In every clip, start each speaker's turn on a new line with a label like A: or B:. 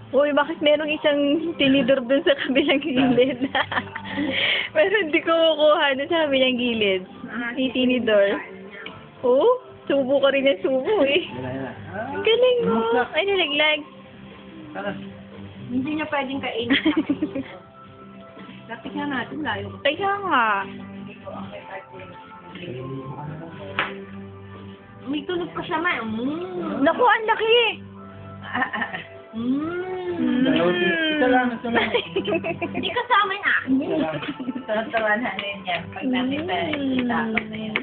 A: Uy, bakit merong isang tinidor dun sa kabilang gilid? Pero hindi ko makuha dun sa kabilang gilid. May tinidor. Oh, subo ka rin yung subo eh. Ang galing mo. Ay, nalaglag.
B: Hindi niya pwedeng kainin. Lapit nga natin, layo.
A: Kaya nga.
B: May tunog pa siya, ma.
A: Naku, ang laki.
C: Ito lang.
B: Hindi kasama yung akin.
D: Tawa na rin yan. Pag nakita, itakot na yan.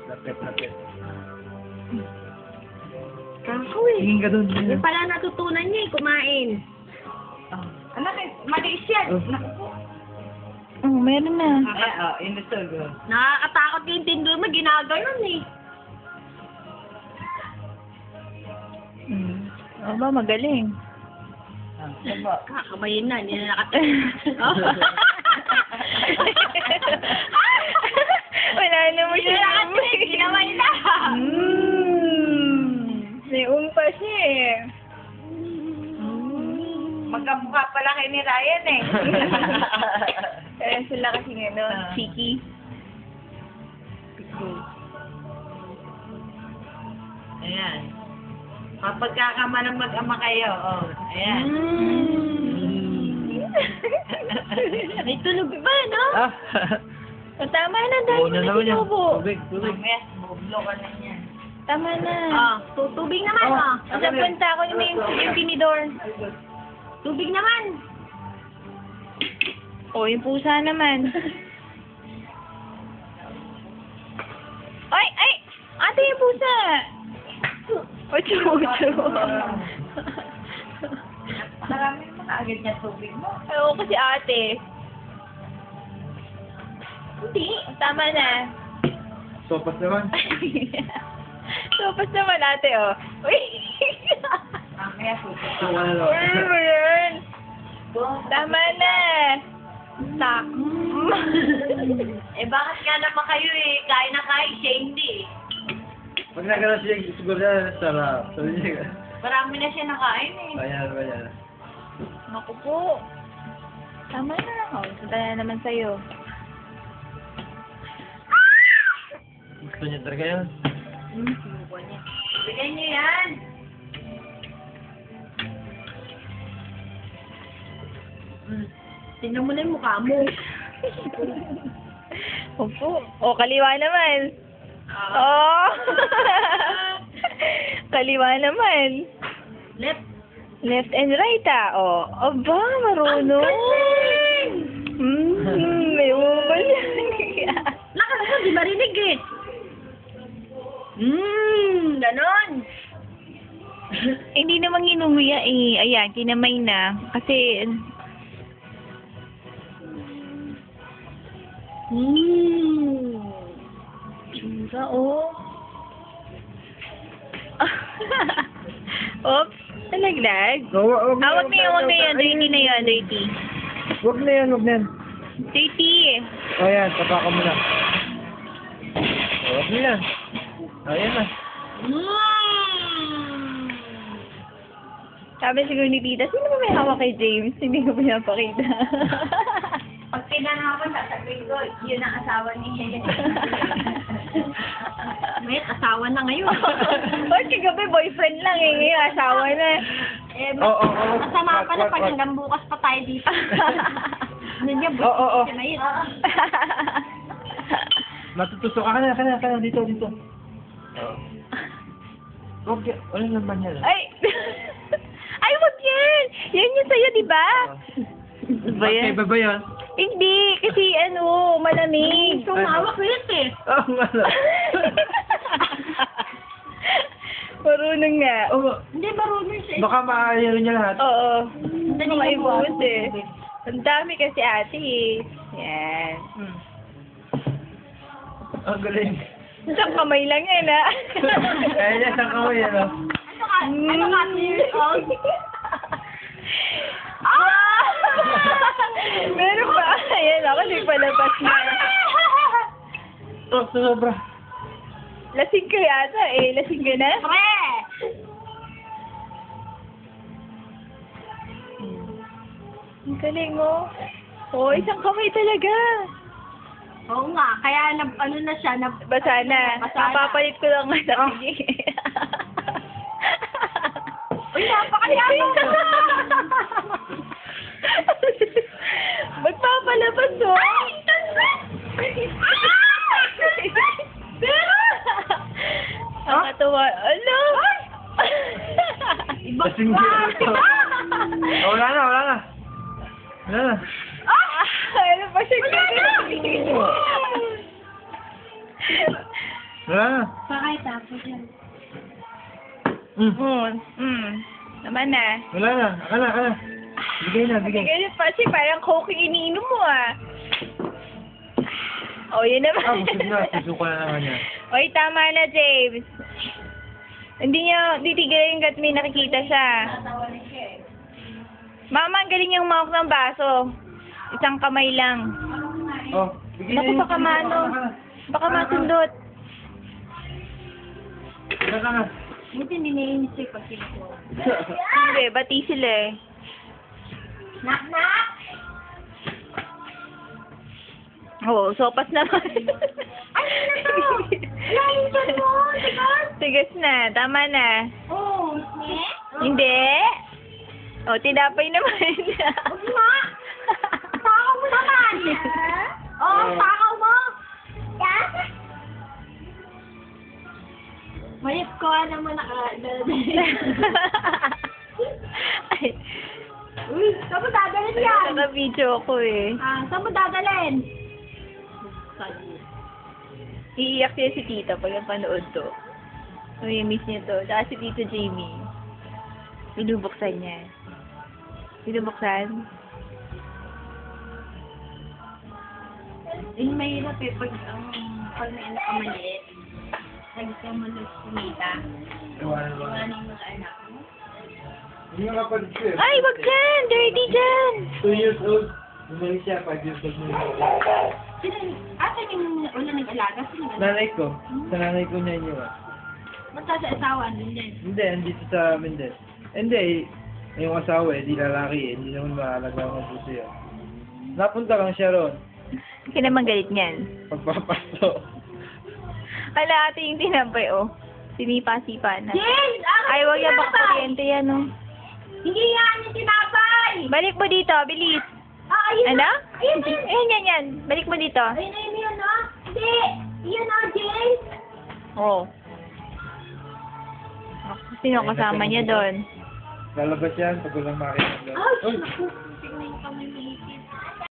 C: Lapit.
B: Kako eh.
C: Tingin ka dun.
B: Yung pala natutunan niya eh, kumain. Anak, maliis yan.
A: Oh, meron na.
D: Inusog.
B: Nakakatakot yung tindor mo, ginaganon eh.
A: Aba, magaling.
B: Kakabayin na, hindi na nakatingin.
A: Wala na mo siya.
B: Ginaway na.
A: May umpa siya eh.
D: Magkamukha pala kayo ni Ryan eh.
A: Kaya sila kasi gano'n, cheeky.
D: Ayan. Kapag kakamalang mag-ama kayo, oh. Ayan.
B: May tunog ba, no?
A: O, tama na, dahil
C: Oo
A: mo
C: na
A: na
C: naman yan.
A: sinubo.
C: Tubig.
D: Mamaya, bublo ka na niyan.
A: Tama na.
B: Tubig naman, oh.
A: Sa punta ako naman yung tinidor.
B: Tubig naman.
A: O, yung pusa naman. Ay! Ate, yung pusa! Ocho.
D: Marami mo na agad niya tubig mo.
A: Oo, kasi ate. Hindi. Tama na.
C: Sopas naman.
A: Sopas naman ate, oh. Uy!
D: Mamaya, susunod.
C: So, ano lang.
A: Ano ba yan? Tama na. Tak.
D: Eh, bakit nga naman kayo eh? Kain na kain, siya hindi eh.
C: Pag nagkaroon siya, siguro na sarap. Sabi niya,
D: Marami na siya nakain eh.
C: Ayan.
A: Naku po. Tama na. O, punta na naman sa'yo.
C: Gusto niya talaga yan.
D: Sinubukan niya. Bigyan niyo yan.
B: Tingnan mo na yung mukha mo.
A: Opo. O, kaliwa naman. Oh! Kaliwa naman.
B: Left.
A: Left and right, ah. O. Aba, marunong. May umabal yan.
B: Lakas mo, di marinig eh. Ganon.
A: Hindi naman inumuya eh. Ayan, kinamay na. Kasi, tsura, oh. Oops, nalaglag.
C: Wag
A: Wag na yun. Dirty na yun, dirty.
C: Wag na yan.
A: Dirty.
C: O yan, tapa ka muna. Wag na yan. Ayan na.
A: Sabi siguro ni Tita, sino ba may hawak kay James? Hindi ko pinapakita.
D: Pag pinangawan, sasabihin ko, yun ang asawa niya.
B: May asawa na ngayon.
A: Bakit kagabi boyfriend lang eh, ngayon asawa na.
B: Eh,
C: Oo.
B: masama pa na pag hanggang bukas pa tayo dito. Ano niya,
C: Oo.
B: bukas na yun.
C: Matutusok ka na. Dito. Oo. Wag yan. Wala naman yan.
A: Ay! Ay, wag yan! Yan yung sa'yo, di ba? Ba yan?
C: Okay, ba yan?
A: Hindi, kasi malamig.
B: Sumawak ulit eh.
C: Oo nga lang.
A: Marunong nga.
C: Oo.
B: Hindi, marunong siya.
C: Baka maayaw niya lahat.
A: Oo.
B: Dali
A: Mga
B: ka
A: ibus eh. Ang dami kasi ate eh. Yan.
C: Ang galing.
A: Isang kamay lang yan ah.
C: Kaya niya sa kamay yan.
B: Ano ka, 2 years old?
A: Ah! Meron ba? Ayan ako, di palabas na.
C: Oh, sobra.
A: Lasing ka yata eh. Lasing ka na?
B: Pre!
A: Ang galing oh. Oh, isang kamay talaga.
B: Oo nga, kaya ano na siya,
A: Basa na.
B: Basa na.
A: Papapalit ko lang nga sa pigi.
B: Uy, napakayano mo!
A: Magpapalabas oh. Ay! Ang katuwa. Ano?
C: Lasing ka ito. Oh, wala na, wala na. Wala na.
A: Ano pa siya?
C: Wala na.
B: Pakay tapos yan.
A: Naman na.
C: Wala na. Akala, akala. Bigay na, bigay.
A: Sige, kasi parang coke iniinom mo ah. Oh, yun naman.
C: Busog na. Susuko na naman yan.
A: Oy, tama na, James. Hindi niya titigil yung gat may nakikita siya. Mama, ang galing yung mawak ng baso. Isang kamay lang.
C: Oh, bigay
A: Naku,
C: na
A: baka maano. Baka masundot.
C: Wala ka na.
B: Buti hindi naiinis siya pag kinukuha.
A: Hindi, bati sila eh.
B: Nak, nak!
A: Oo, sopas naman.
B: Ay, ano to? Lain dyan mo! Tigas!
A: Tigas na, tama na.
B: Oh, ne?
A: Hindi. O, tinapay naman.
B: Huwag ma! Takaw mo naman! Oh, takaw mo! Mayip ko naman
A: Ay,
B: Uy, saan mo dadalhin yan?
A: naka-video ko eh.
B: Saan mo dadalhin?
A: Iiyak siya si tita pag napanood to. Uy, miss niya to. Saka si Tito Jamie. Binubuksan niya. Binubuksan?
B: Yung mahirap eh, pag may anak ka maliit, nagkamulos kumita.
C: Iwanan mo.
B: Iwanan mo sa anak mo.
C: Hindi nga kapatid ko eh.
A: Ay, wag dyan! Dirty dyan!
C: 2 years old. Bumalik siya, 5 years old na
B: Sino, asan yung una nag-alaga? Sino nag-alaga?
C: Nanay ko. Sa nanay ko niya yun.
B: Ba't sa asawa? Hindi.
C: Hindi, andito sa amin din. Hindi, yung asawa eh, di lalaki eh. Hindi naman maalaga ng puso yun. Napunta lang siya ron.
A: Hindi naman galit niyan.
C: Pagpapasto.
A: Ala, ate yung tinampay, oh. Sinipa-sipa na.
B: James!
A: Ay, wag yan, baka kuryente yan, oh.
B: Hindi yan yung tinapay!
A: Balik mo dito, bilis.
B: Ayun
A: Ano?
B: Ayun na yun!
A: Ayun, yan, yan. Balik mo dito.
B: Ayun na yun, no? Hindi! Yun, no, James!
A: Oo. Sino kasama niya doon?
C: Lalabas yan pag walang makita.
B: Ay,
C: Uy!
B: naku! Tingnan yung kamay ni Itis.